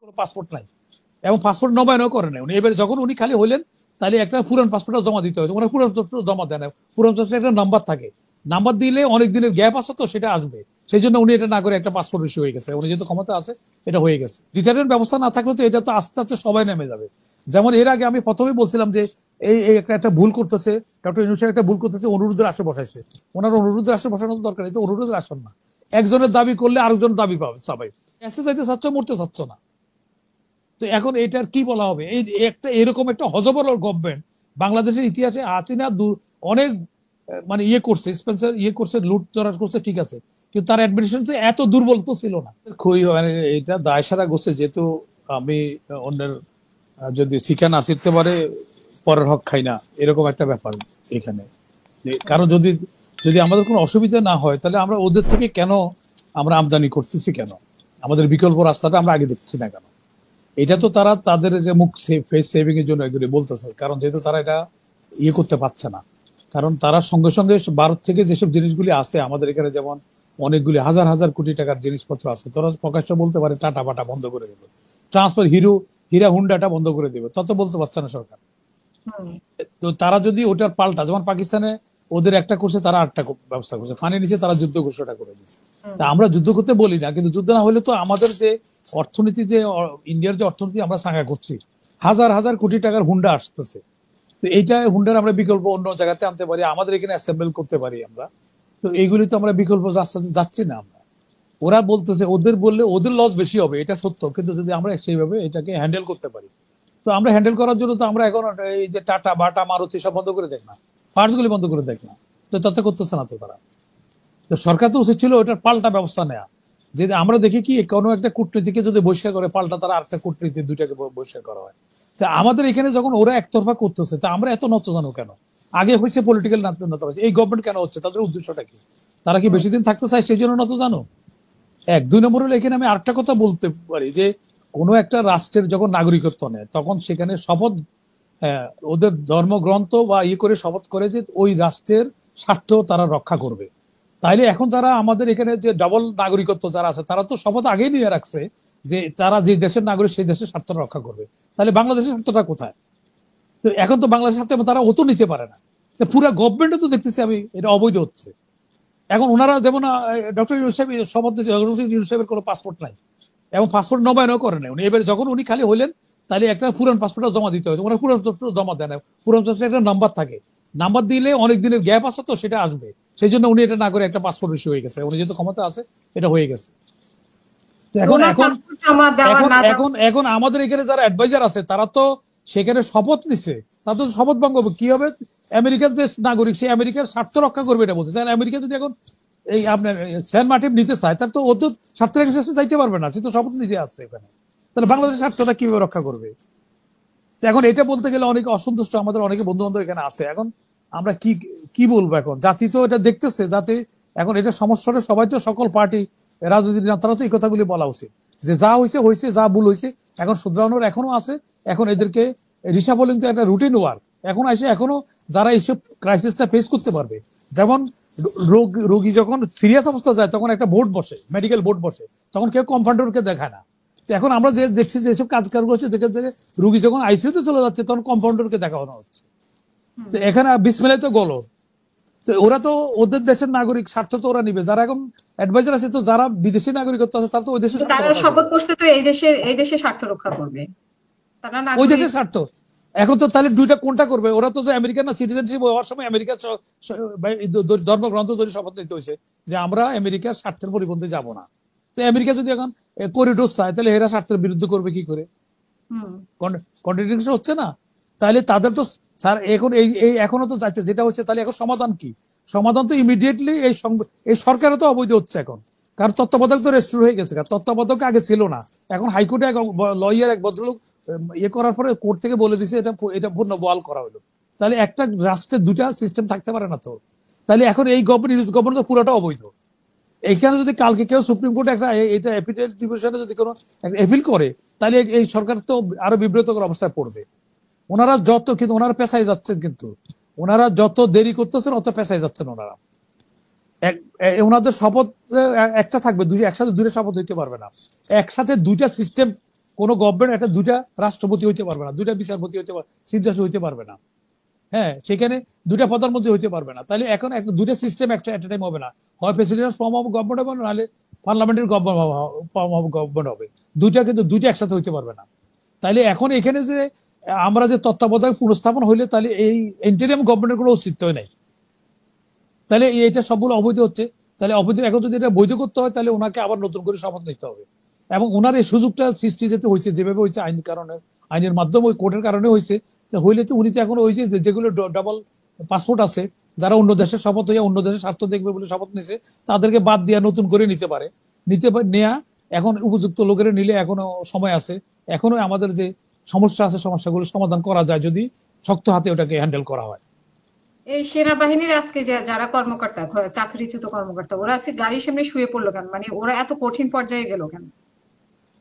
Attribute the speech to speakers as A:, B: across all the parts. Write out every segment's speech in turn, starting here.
A: কোনো পাসপোর্ট নাই এবং পাসপোর্ট নবায়নও করে নাই উনি। এবারে যখন উনি খালি হলেন তাহলে একটা পুরান পাসপোর্টটা জমা দিতে হয়েছে, ওনার পুরান পাসপোর্ট জমা দেয় না। পুরান পাসপোর্টে একটা নাম্বার থাকে, নাম্বার দিলে অনেক দিনের গ্যাপ আছে তো সেটা আসবে, সেই জন্য উনি এটা না করে একটা পাসপোর্ট ইস্যু হয়ে গেছে, উনি যেহেতু ক্ষমতা আছে এটা হয়ে গেছে। ডিটারমেন্ট ব্যবস্থা না থাকলে তো এটা তো আস্তে আস্তে সবাই নেমে যাবে। যেমন এর আগে আমি প্রথমেই বলছিলাম যে এই একটা ভুল করতেছে, ডক্টর ইউনূস সাহেব একটা ভুল করতেছে, অনুরোধের আসন বসাইছে। ওনার অনুরোধের আসন বসানোর দরকার নেই তো, অনুরোধের আসন না, একজনের দাবি করলে আরেকজন দাবি পাবে সবাই, এসে যাইতে চাচ্ছ মরতে চাচ্ছ না। তো এখন এটার কি বলা হবে? এই একটা এরকম একটা হজবরল গভর্নমেন্ট বাংলাদেশের ইতিহাসে আছে না? অনেক মানে করছে, স্পেন্সার করছে, লুট তরাজ করছে, ঠিক আছে, কিন্তু তার অ্যাডমিনিস্ট্রেশন তো এত দুর্বল তো ছিল না। খুবই মানে এটা দায় সারা গোছে, যেহেতু আমি অন্যের যদি শিখা না শিখতে পারে পরের হক খাই না, এরকম একটা ব্যাপার এখানে। কারণ যদি যদি আমাদের কোনো অসুবিধা না হয় তাহলে আমরা ওদের থেকে কেন আমরা আমদানি করতেছি, কেন আমাদের বিকল্প রাস্তাটা আমরা আগে দেখছি না কেন? এটা তো তারা তাদের মুখ ফেস সেভিং এর জন্য এগুলি বলতেছে, কারণ যেহেতু তারা এটা করতে পারছে না। কারণ তারা সঙ্গে সঙ্গে ভারত থেকে যেসব জিনিসগুলি আছে আমাদের এখানে, যেমন অনেকগুলি হাজার হাজার কোটি টাকার জিনিসপত্র আছে, তারা প্রকাশ্য বলতে পারে টাটা বাটা বন্ধ করে দেবে, ট্রান্সফার হীরা হুন্ডাটা বন্ধ করে দেবে, তত বলতে পারছে না সরকার। তো তারা যদি ওটার পাল্টা, যেমন পাকিস্তানে ওদের একটা করছে, তারা আটটা ব্যবস্থা করছে, ফানি নিচে তারা যুদ্ধ ঘোষণা করে দিচ্ছে। তা আমরা যুদ্ধ করতে বলি না, কিন্তু যুদ্ধ না হলে তো আমাদের যে অর্থনীতি, যে ইন্ডিয়ার যে অর্থনীতি আমরা সাঙ্গা করছি, হাজার হাজার কোটি টাকার হুন্ডা আসতেছে, তো এইটা হুন্ডার আমরা বিকল্প অন্য জায়গাতে আনতে পারি, আমাদের এখানে অ্যাসেম্বল করতে পারি আমরা। তো এইগুলি তো আমরা বিকল্প রাস্তাতে যাচ্ছি না আমরা। ওরা বলতেছে ওদের বললে ওদের লস বেশি হবে, এটা সত্য, কিন্তু যদি আমরা সেইভাবে এটাকে হ্যান্ডেল করতে পারি, তো আমরা হ্যান্ডেল করার জন্য তো আমরা এখন এই যে টাটা বাটা মারুতি সব বন্ধ করে দেখ না, পার্টস গুলি বন্ধ করে দেখ না, তো তাতে করতেছে না তো তারা। তো সরকার তো উচিত ছিল ওটার পাল্টা ব্যবস্থা নেওয়া। যে আমরা দেখি কি কোনো একটা কূটনীতিকে যদি বহিষ্কার করে, পাল্টা তারা আরেকটা কূটনীতি দুইটাকে বহিষ্কার করা হয়। তা আমাদের এখানে যখন ওরা একতরফা করতেছে, তা আমরা এত নচ জানো কেন? আগে হয়েছে পলিটিক্যাল নেতা, এই গভর্নমেন্ট কেন হচ্ছে? তাদের উদ্দেশ্যটা কি? তারা কি বেশি দিন থাকতে চায় সেই জন্য নত জানো? এক, দুই নম্বর হলো এখানে আমি আরেকটা কথা বলতে পারি যে কোনো একটা রাষ্ট্রের যখন নাগরিকত্ব নেয় তখন সেখানে শপথ, ওদের ধর্মগ্রন্থ বা করে শপথ করে যে ওই রাষ্ট্রের স্বার্থ তারা রক্ষা করবে। তাইলে এখন যারা আমাদের এখানে যে ডাবল নাগরিকত্ব যারা আছে, তারা তো শপথ আগেই নিয়ে রাখছে যে তারা যে দেশের নাগরিক সেই দেশের স্বার্থ রক্ষা করবে। তাহলে বাংলাদেশের স্বার্থটা কোথায়? তো এখন তো বাংলাদেশের স্বার্থ তারা ও তো নিতে পারে না। তো পুরো গভর্নমেন্টও তো দেখতেছি আমি এটা অবৈধ হচ্ছে। এখন ওনারা যেমন ডক্টর ইউনূস সাহেব শপথ ইউনূস সাহেবের কোনো পাসপোর্ট নাই এবং পাসপোর্ট নবায়নও করে নাই উনি। এবারে যখন উনি খালি হলেন তাহলে একটা পুরান পাসপোর্টটা জমা দিতে হয়েছে, ওনার পুরান পাসপোর্ট জমা দেয় না। পুরান পাসপোর্টে একটা নাম্বার থাকে, নাম্বার দিলে অনেক দিনের গ্যাপ আছে তো সেটা আসবে, সেই জন্য উনি এটা না করে একটা পাসপোর্ট ইস্যু হয়ে গেছে, উনি যেহেতু ক্ষমতা আছে এটা হয়ে গেছে। এখন এখন এখন এখন আমাদের এখানে যারা অ্যাডভাইজার আছে তারা তো সেখানে শপথ নিচ্ছে, তাদের শপথ ভঙ্গ কি হবে? আমেরিকার যে নাগরিক সে আমেরিকার স্বার্থ রক্ষা করবে এটা বলছে। আমেরিকা যদি এখন এই আপনার সেন্ট মার্টিন নিতে চায় তার তো ও তো স্বার্থ রেখে যাইতে পারবে না, সে তো শপথ নিতে আসছে এখানে, তাহলে বাংলাদেশের স্বার্থটা কিভাবে রক্ষা করবে? এখন এটা বলতে গেলে অনেকে অসন্তুষ্ট, আমাদের অনেকে বন্ধু বান্ধব এখানে আছে। এখন আমরা কি কি বলবো? এখন জাতি তো এটা দেখতেছে, জাতি এখন এটা সমস্যাটা সবাই তো, সকল পার্টি রাজনীতির নেতারা তো এই কথাগুলি বলা উচিত যে যা হয়েছে হয়েছে, যা ভুল হয়েছে এখন শুধরানোর এখনো আছে। এখন এদেরকে রিসাবলিং তো একটা রুটিন ওয়ার্ক, এখন আসে এখনো যারা এইসব ক্রাইসিসটা ফেস করতে পারবে। যেমন রোগী যখন সিরিয়াস অবস্থা যায় তখন একটা বোর্ড বসে, মেডিকেল বোর্ড বসে, তখন কেউ কম্পাউন্ডারকে দেখায় না। এখন আমরা যে দেখছি যে এসব কাজ হচ্ছে, দেখে দেখে রুগী যখন আইসিইউতে চলে যাচ্ছে তখন কম্পাউন্ডারকে দেখানো হচ্ছে। তো এখানে বিসমিল্লাহ তো গলো, তো ওরা তো ওদের দেশের নাগরিক, স্বার্থ তো ওরা নিবে। যারা এখন অ্যাডভাইজার আছে তো যারা বিদেশি নাগরিকত্ব আছে তারা তো ওই দেশের,
B: তারা শপথ করছে তো এই দেশের স্বার্থ রক্ষা করবে, তারা
A: ওই দেশের স্বার্থ। এখন তো তাহলে দুইটা কোনটা করবে? ওরা তো যে আমেরিকান না, সিটিজেনশিপ হওয়ার সময় আমেরিকার ধর্মগ্রন্থ ধরে শপথ নিতে হয়েছে যে আমরা আমেরিকার স্বার্থের পরিপন্থী যাব না। তো আমেরিকা যদি এখন করিডোর চায় তাহলে এরা স্বার্থের বিরুদ্ধে করবে কি করে? কন্ট্রাডিকশন হচ্ছে না? তাহলে তাদের তো স্যার এখন এই এখনো তো যাচ্ছে যেটা হচ্ছে, তাহলে এখন সমাধান কি? সমাধান তো ইমিডিয়েটলি এই সরকারও তো অবৈধ হচ্ছে এখন, কারণ তত্ত্বাবধায়ক তো রেস্টোর হয়ে গেছে। তত্ত্বাবধায়ক আগে ছিল না, এখন হাইকোর্টে এক লয়ার এক ভদ্রলোক করার পরে কোর্ট থেকে বলে দিছে এটা পূর্ণ বহাল করা হলো। তাহলে একটা রাষ্ট্রের দুটা সিস্টেম থাকতে পারে না তো। তাহলে এখন এই গভর্নমেন্ট তো পুরোটা অবৈধ। এখানে যদি কালকে কেউ সুপ্রিম কোর্টে একটা এটা অ্যাপিলেট ডিভিশনে যদি কোনো অ্যাপিল করে তাহলে এই সরকার তো আরো বিব্রতকর অবস্থায় পড়বে। ওনারা যত, কিন্তু ওনারা পেছায় যাচ্ছেন, কিন্তু ওনারা যত দেরি করতেছেন অত পেছায় যাচ্ছেন ওনারা। ওনাদের শপথ একটা থাকবে, একসাথে দুইটা শপথ হইতে পারবে না। একসাথে দুইটা সিস্টেম কোনো গভর্নমেন্ট একটা দুইটা রাষ্ট্রপতি হইতে পারবে না, দুইটা বিচারপতি হইতে পারবে, চিফ জাস্টিস হইতে পারবে না। হ্যাঁ, সেখানে দুইটা প্রধানমন্ত্রী হইতে পারবে না। তাহলে এখন একটা দুইটা সিস্টেম একটা এট টাইম হবে না, হয় প্রেসিডেন্ট ফর্ম অফ গভর্নমেন্ট হবে, নাহলে পার্লামেন্টের ফর্ম অফ গভর্নমেন্ট হবে। দুইটা কিন্তু দুইটা একসাথে হইতে পারবে না। তাইলে এখন এখানে যে আমরা যে তত্ত্বাবধায়ক পুনঃস্থাপন হইলে, তাহলে এই ইন্টারিয়াম গভর্নমেন্টের কোনো অস্তিত্বই নাই। তাহলে এটা সবগুলো অবৈধ হচ্ছে। তাহলে অবৈধ, এখন যদি এটা বৈধ করতে হয়, তাহলে ওনাকে আবার নতুন করে শপথ নিতে হবে। এবং ওনার এই সুযোগটা সৃষ্টি যেতে হয়েছে, যেভাবে হয়েছে আইনের মাধ্যমে, ওই কোর্টের কারণে হয়েছে, হইলে তো উনি তো এখন ওই যেগুলো ডাবল পাসপোর্ট আছে, যারা অন্য দেশের শপথ হইয়া অন্য দেশের স্বার্থ দেখবে বলে শপথ নিছে, তাদেরকে বাদ দিয়া নতুন করে নিতে পারে। নেয়া এখন উপযুক্ত লোকেরা নিলে এখনো সময় আছে। এখনো আমাদের যে সমস্যা আছে, সমস্যাগুলো সমাধান করা যায় যদি শক্ত হাতে ওটাকে হ্যান্ডেল করা হয়।
B: এই সেনাবাহিনীর আজকে যারা কর্মকর্তা, চাকরিচ্যুত কর্মকর্তা, ওরা আজকে গাড়ির সামনে শুয়ে পড়লো কেন? মানে ওরা এত কঠিন পর্যায়ে গেল কেন?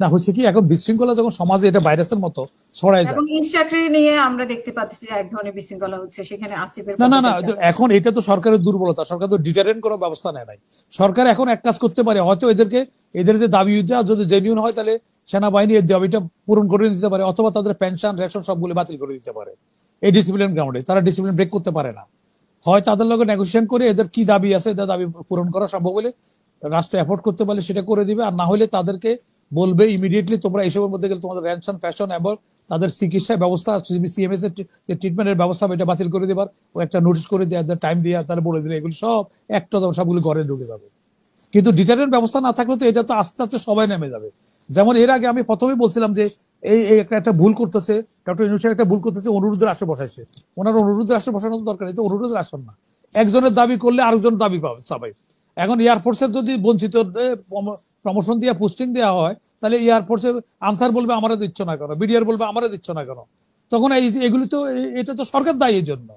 A: না, হচ্ছে কি, এখন বিশৃঙ্খলা যখন সমাজে এটা ভাইরাসের মতো ছড়ায় যায়।
B: এবং ইট চাকরি নিয়ে আমরা দেখতে পাচ্ছি যে এক ধরনের বিশৃঙ্খলা হচ্ছে, সেখানে আসিফের
A: না না না,
B: পদত্যাগ।
A: এখন এটা তো সরকারের দুর্বলতা, সরকার তো ডিটারেন্ট কোনো ব্যবস্থা নেয় নাই। সরকার এখন এক কাজ করতে পারে, হয়তো এদের যে দাবি যদি জেনুইন হয়, তাহলে সেনাবাহিনী এর দাবিটা পূরণ করে দিতে পারে, অথবা তাদের পেনশন রেশন সবগুলো বাতিল করে দিতে পারে। এই ডিসিপ্লিন গ্রাউন্ডে তারা ডিসিপ্লিন ব্রেক করতে পারে না। হয় তাদের লগে নেগোসিয়েশন করে এদের কি দাবি আছে, এদের দাবি পূরণ করা সম্ভব হলে, রাষ্ট্র এফোর্ড করতে পারলে সেটা করে দিবে। আর না হলে তাদেরকে বলবে ইমিডিয়েটলি তোমরা এইসবের মধ্যে গেলে তোমাদের রেনশন ফ্যাশন এবং তাদের চিকিৎসা ব্যবস্থা, সিএমএস এর যে ট্রিটমেন্টের ব্যবস্থা, এটা বাতিল করে দেবার ও একটা নোটিশ করে দেওয়া, টাইম দিয়ে তারা বলে দিলে এগুলো সব একটা সবগুলো ঘরে ঢুকে যাবে। কিন্তু ডিটারেন্ট ব্যবস্থা না থাকলে তো এটা তো আস্তে আস্তে সবাই নেমে যাবে। যেমন এর আগে আমি প্রথমেই বলছিলাম যে এই একটা ভুল করতেছে, ডক্টর ইউনূস একটা ভুল করতেছে, অনুরোধের আসন বসাইছে। ওনার অনুরোধের আসন বসানোর দরকার নেই, তো অনুরোধের আসন না, একজনের দাবি করলে আরেকজন দাবি পাবে সবাই। এখন এয়ারফোর্সের যদি বঞ্চিত প্রমোশন দিয়ে পোস্টিং দেওয়া হয়, তাহলে এয়ারফোর্সে আনসার বলবে আমারা দিচ্ছ না কেন, বিডিআর বলবে আমারা দিচ্ছ না কেন। তখন এগুলি তো, এটা তো সরকার দায়ী এর জন্য।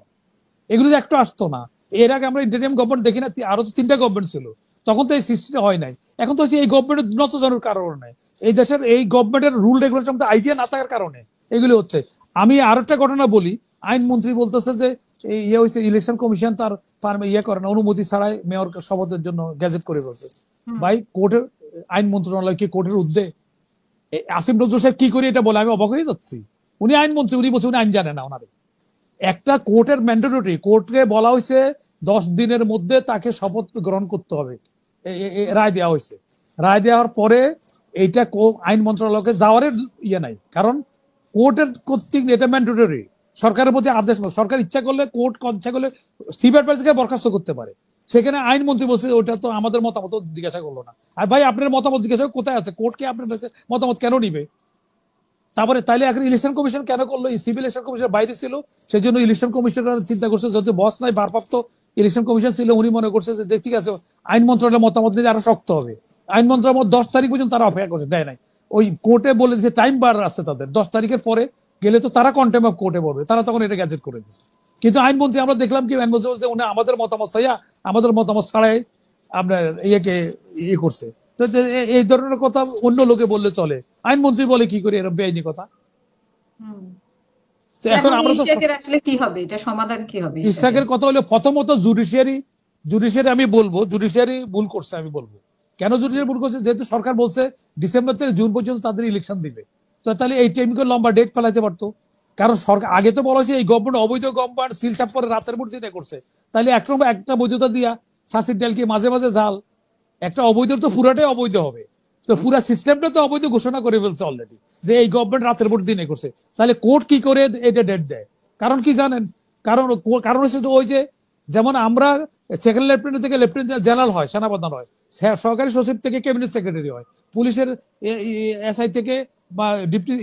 A: এগুলো যে একটা আসতো না। এর আগে আমরা ইন্টারিয়াম গভর্নমেন্ট দেখি না, আরো তো 3টা গভর্নমেন্ট ছিল, তখন তো এই সৃষ্টিটা হয় নাই। এখন তো এই গভর্নমেন্টের নতজানোর কারণে নাই, এই দেশের এই গভর্নমেন্টের রুল রেগুলেশন আইডিয়া না থাকার কারণে এগুলি হচ্ছে। আমি আর একটা ঘটনা বলি, আইনমন্ত্রী বলতেছে যে ইয়ে হয়েছে, ইলেকশন কমিশন তার ইয়ে করে না, অনুমতি ছাড়াই মেয়র শপথের জন্য গ্যাজেট করে ফেলছে। ভাই, কোর্টের আইন মন্ত্রণালয় কি কোর্টের ঊর্ধ্বে? আসিফ নজরুল সাহেব কি করে এটা বলে, আমি অবাক হয়ে যাচ্ছি। উনি আইনমন্ত্রী, উনি বলছে উনি আইন জানে না। ওনাদের একটা কোর্টের ম্যান্ডেটরি, কোর্টকে বলা হয়েছে 10 দিনের মধ্যে তাকে শপথ গ্রহণ করতে হবে, রায় দেওয়া হয়েছে। রায় দেওয়ার পরে এইটা আইন মন্ত্রণালয়কে যাওয়ার ইয়ে নাই, কারণ কোর্টের কর্তৃক এটা ম্যান্ডেটরি, সরকারের প্রতি আদেশ নয়। সরকার ইচ্ছা করলে, কোর্ট ইচ্ছা করলে সিভিল প্রাইসকে বরখাস্ত করতে পারে। সেখানে আইনমন্ত্রী বলছে ওটা তো আমাদের মতামত জিজ্ঞাসা করলো না। আর ভাই, আপনার মতামত জিজ্ঞাসা কোথায় আছে? কোর্টকে আপনার মতামত কেন নিবে? তারপরে তাইলে এখন ইলেকশন কমিশন কেন করলো? সিভিল ইলেকশন কমিশন বাইরে ছিল, সেই জন্য ইলেকশন কমিশনার চিন্তা করছে, যেহেতু বস নাই, ভারপ্রাপ্ত ইলেকশন কমিশন ছিল, উনি মনে করছে যে ঠিক আছে, আইন মন্ত্রণালয়ের মতামত নিলে আরো শক্ত হবে। আইন মন্ত্রণালয় 10 তারিখ পর্যন্ত তারা অপেক্ষা করছে, দেয় নাই। ওই কোর্টে বলে দিচ্ছে টাইম বার আছে তাদের, 10 তারিখের পরে গেলে তো তারা কন্টেম অফ কোর্টে পড়বে, তারা তখন এটা গ্যাজেট করে দিচ্ছে। কিন্তু আইনমন্ত্রী আমরা দেখলাম কি, আইনমন্ত্রী বলছে উনি আমাদের মতামত চাইয়া, আমাদের মতামত ছাড়াই আপনার ইয়েকে ইয়ে করছে। তো এই ধরনের কথা অন্য লোকে বললে চলে, আইনমন্ত্রী বলে কি করে এরকম বেআইনি কথা? তো এখন আমরা তো
B: ইশাকের আসলে কি হবে, এটা সমাধান কি হবে?
A: ইসরাকের কথা হলো, প্রথমত জুডিশিয়ারি আমি বলবো জুডিশিয়ারি ভুল করছে। আমি বলবো কেন জুডিশিয়ারি ভুল করছে, যেহেতু সরকার বলছে ডিসেম্বর থেকে জুন পর্যন্ত তাদের ইলেকশন দিবে, তো তাহলে এই টাইমকে লম্বা ডেট ফেলাইতে পারতো। কারণ সরকার আগে তো বলা হয়েছে এই গভর্নমেন্ট অবৈধ গভর্নমেন্ট সিল চাপ করে রাতের মধ্যে দিনে করছে, তাহলে একটা বৈধতা দিয়া শাসির ডাল কি মাঝে মাঝে জাল, একটা অবৈধ তো পুরাটাই অবৈধ হবে। তো পুরা সিস্টেমটা তো অবৈধ ঘোষণা করে ফেলছে অলরেডি, যে এই গভর্নমেন্ট রাতের ভোট দিনে করছে। তাহলে কোর্ট কি করে এটা ডেট দেয়? কারণ কি জানেন? কারণ কারণ হচ্ছে ওই যে, যেমন আমরা সেকেন্ড লেফটেন্যান্ট থেকে লেফটেন্যান্ট জেনারেল হয়, সেনাপ্রধান হয়, সরকারি সচিব থেকে ক্যাবিনেট সেক্রেটারি হয়, পুলিশের এসআই থেকে বা ডিপটি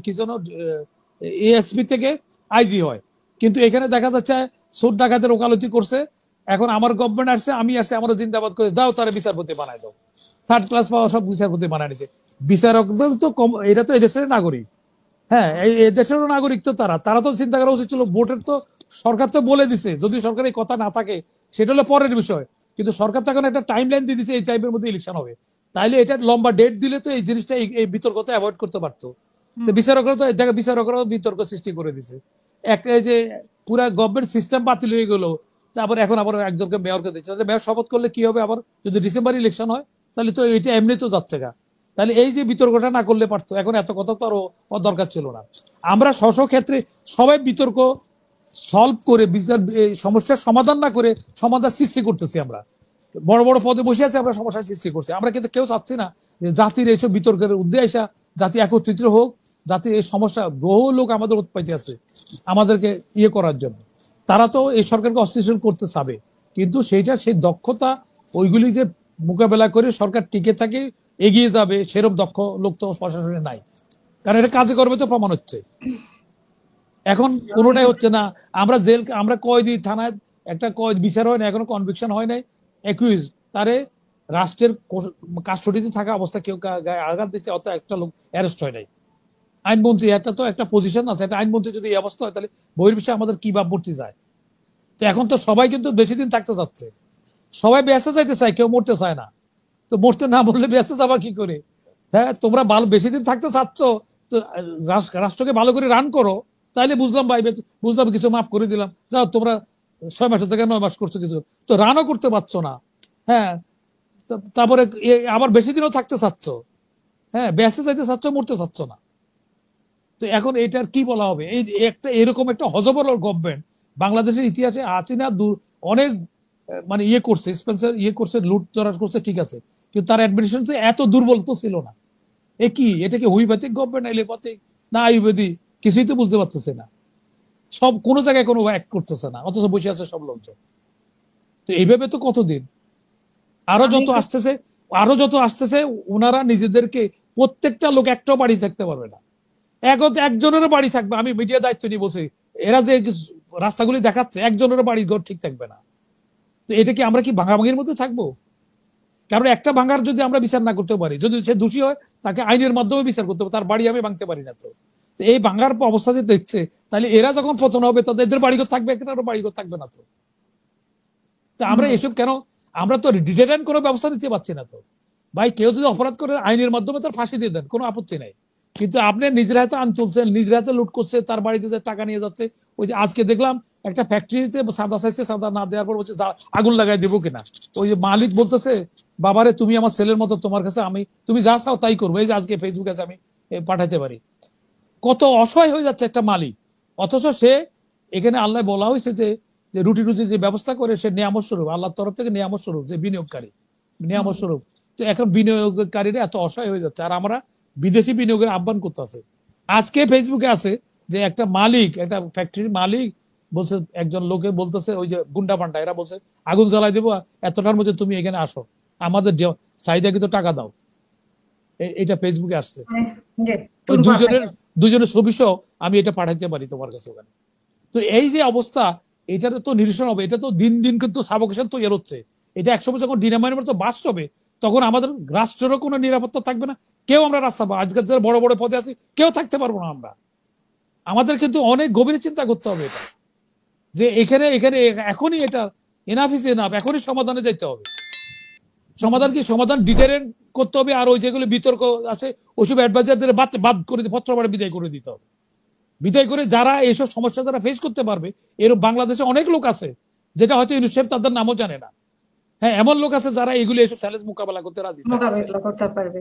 A: কি যেন এএসপি থেকে আইজি হয়। কিন্তু এখানে দেখা যাচ্ছে চোর ডাকাতের ওকালতি করছে, এখন আমার গভর্নমেন্ট আসছে, আমি আসছে, আমরা জিন্দাবাদ করে দাও, তারা বিচারপতি বানায় দাও। 3rd ক্লাস পাওয়া সব বিচারপতি বানায় নিছে। বিচারকদের তো এটা তো এদেশের নাগরিক। হ্যাঁ, এই দেশেরও নাগরিক তো তারা তো চিন্তা করা উচিত ছিল, ভোটের তো সরকার তো বলে দিছে, যদি সরকার এই কথা না থাকে সেটা হলো পরের বিষয়, কিন্তু সরকার তো এখন একটা টাইম লাইন দিয়ে দিচ্ছে, এই টাইমের মধ্যে ইলেকশন হবে। তাইলে এটা লম্বা ডেট দিলে তো এই জিনিসটা, এই বিতর্কতা অ্যাভয়েড করতে পারতো। তো বিচারকরাও বিতর্ক সৃষ্টি করে দিছে। একটা যে পুরা গভর্নমেন্ট সিস্টেম বাতিল হয়ে গেল, তারপর এখন আবার একজনকে মেয়রকে দিচ্ছে, মেয়র শপথ করলে কি হবে? আবার যদি ডিসেম্বর ইলেকশন হয়, তাহলে তো এটা এমনি তো যাচ্ছে গা। তাহলে এই যে বিতর্কটা না করলে পারতো, এখন এত কথা তো আরো দরকার ছিল না। আমরা স্ব ক্ষেত্রে সবাই বিতর্ক সলভ করে বিচার সমস্যার সমাধান না করে সমাধান সৃষ্টি করতেছি। আমরা বড় বড় পদে বসে আছি, আমরা সমস্যার সৃষ্টি করছি। আমরা কিন্তু কেউ চাচ্ছি না যে জাতির এইসব বিতর্কের উদ্দেশ্যে আসা, জাতি একত্রিত হোক, জাতির এই সমস্যা, বহু লোক আমাদের উৎপাইতে আছে আমাদেরকে ইয়ে করার জন্য। তারা তো এই সরকারকে অস্থিতিশীল করতে চাবে, কিন্তু সেইটা সেই দক্ষতা ওইগুলি যে মোকাবেলা করে সরকার টিকে থাকে, এগিয়ে যাবে, সেরকম দক্ষ লোক তো প্রশাসনে নাই। কারণ এটা কাজে করবে তো প্রমাণ হচ্ছে, এখন কোনোটাই হচ্ছে না। আমরা কয়েদি থানায় একটা কয়েদ বিচার হয় না, এখনো কনভিকশন হয় নাই। একুইজ তারে রাষ্ট্রের কাস্টডিতে থাকা অবস্থা কেউ গায়ে আঘাত দিচ্ছে, অত একটা লোক অ্যারেস্ট হয় নাই। আইনমন্ত্রী একটা তো একটা পজিশন আছে, একটা আইনমন্ত্রী যদি এই অবস্থা হয়, তাহলে বহির্বিশ্বে আমাদের কি ভাবমূর্তি যায়। তো এখন তো সবাই কিন্তু বেশি দিন থাকতে চাচ্ছে, সবাই ব্যস্ত চাইতে চায়, কেউ মরতে চায় না। তো মরতে না বললে ব্যস্ত যাবা কি করে? হ্যাঁ, তোমরা ভালো বেশি দিন থাকতে চাচ্ছ, তো রাষ্ট্রকে ভালো করে রান করো, তাইলে বুঝলাম ভাই, বুঝলাম, কিছু মাফ করে দিলাম। যাও, তোমরা 6 মাসের জায়গায় 9 মাস করছো, কিছু তো রানও করতে পারছো না। হ্যাঁ, তারপরে আবার বেশি দিনও থাকতে চাচ্ছ, হ্যাঁ, ব্যস্ত চাইতে চাচ্ছ, মরতে চাচ্ছ না। তো এখন এটার কি বলা হবে? এই একটা এরকম একটা হযবরল গভর্নমেন্ট বাংলাদেশের ইতিহাসে আছে না? অনেক মানে ইয়ে করছে, স্পেন্সার ইয়ে করছে, লুট তরাজ করছে, ঠিক আছে, কিন্তু তার অ্যাডমিনিস্ট্রেশন তো এত দুর্বল তো ছিল না। এটা কি হুইপাতিক গভর্নমেন্ট, এলোপাতিক না আয়ুর্বেদিক, কিছুই তো বুঝতে পারতেছে না। সব কোনো জায়গায় কোনো অ্যাক্ট করতেছে না, অথচ বসে আছে সব লোকজন। তো এইভাবে তো কতদিন? আরো যত আসতেছে ওনারা নিজেদেরকে, প্রত্যেকটা লোক একটাও বাড়ি থাকতে পারবে না, একজনের বাড়ি থাকবে। আমি মিডিয়া দায়িত্ব নিয়ে বলছি, এরা যে রাস্তাগুলি দেখাচ্ছে, একজনের বাড়ি ঘর ঠিক থাকবে না। তো এটা কি আমরা কি ভাঙাভাঙির মধ্যে থাকবো? কারণ একটা ভাঙার যদি আমরা বিচার না করতে পারি, যদি সে দোষী হয়, তাকে আইনের মাধ্যমে বিচার করতে হবে, তার বাড়ি আমি ভাঙতে পারি না। তো এই ভাঙার অবস্থা যে দেখছে, তাহলে এরা যখন পতন হবে, তাদের বাড়িঘর থাকবে, একটা বাড়িঘর থাকবে না। তো আমরা এসব কেন? আমরা তো ডিটেইন কোনো ব্যবস্থা নিতে পারছি না। তো ভাই, কেউ যদি অপরাধ করে আইনের মাধ্যমে তার ফাঁসি দিয়ে দেন, কোনো আপত্তি নাই। কিন্তু আপনি নিজের হাতে আইন চলছেন, নিজের হাতে লুট করছে, তার বাড়িতে যে টাকা নিয়ে যাচ্ছে। ওই যে আজকে দেখলাম একটা ফ্যাক্টরিতে সাদা চাইছে, সাদা না দেওয়ার পর বলছে আগুন লাগাই দেবো কিনা। ওই যে মালিক বলতেছে, বাবারে তুমি আমার ছেলের মতো, তোমার কাছে তুমি যা চাও তাই করবো, এই যে আজকে ফেসবুকে আছে, আমি পাঠাইতে পারি। কত অসহায় হয়ে যাচ্ছে একটা মালিক। অথচ সে এখানে আল্লাহ বলা হয়েছে যে যে রুটি রুজি যে ব্যবস্থা করে, সে নিয়ামত স্বরূপ, আল্লাহর তরফ থেকে নিয়ামত স্বরূপ, যে বিনিয়োগকারী, নিয়ামত স্বরূপ। তো এখন বিনিয়োগকারীরা এত অসহায় হয়ে যাচ্ছে, আর আমরা বিদেশি বিনিয়োগের আহ্বান করতেছে। আজকে ফেসবুকে আছে যে একটা মালিক, একটা ফ্যাক্টরির মালিক বলছে, একজন লোকে বলতেছে, ওই যে গুন্ডা পান্ডা, এরা বলছে আগুন জ্বালাই দেবো, এতটার মধ্যে তুমি এখানে আসো, আমাদের চাহিদা কিন্তু টাকা দাও। এটা ফেসবুকে আসছে। ওই দুজনের ছবি সহ আমি এটা পাঠাইতে পারি তোমার কাছে ওখানে। তো এই যে অবস্থা, এটার তো নিরসন হবে। এটা তো দিন দিন কিন্তু সাবকেশন তৈরি হচ্ছে। এটা একসময় যখন ডিনামাইনের মতো বাস্ট হবে, তখন আমাদের রাষ্ট্রেরও কোনো নিরাপত্তা থাকবে না। কেউ আমরা রাস্তা পাবো, আজকাল যারা বড় বড় পদে আছি, কেউ থাকতে পারবো না আমরা। আমাদের কিন্তু অনেক গভীর চিন্তা করতে হবে এটা, যে এখানে এখানে এখনই এটা এনাফ ইজ এনাফ, এখনই সমাধানে যাইতে হবে। সমাধান কি? সমাধান ডিটারেন্ট করতে হবে। আর ওই যেগুলো বিতর্ক আছে, ওইসব অ্যাডভাইজারদের বাদ করে পত্রপাড়ে বিদায় করে দিতে হবে। বিদায় করে যারা এইসব সমস্যা যারা ফেস করতে পারবে, এরকম বাংলাদেশে অনেক লোক আছে, যেটা হয়তো ইউনিসেফ তাদের নামও জানে না। হ্যাঁ, এমন লোক আছে যারা এগুলো এইসব চ্যালেঞ্জ মোকাবেলা করতে রাজি
B: পারবে।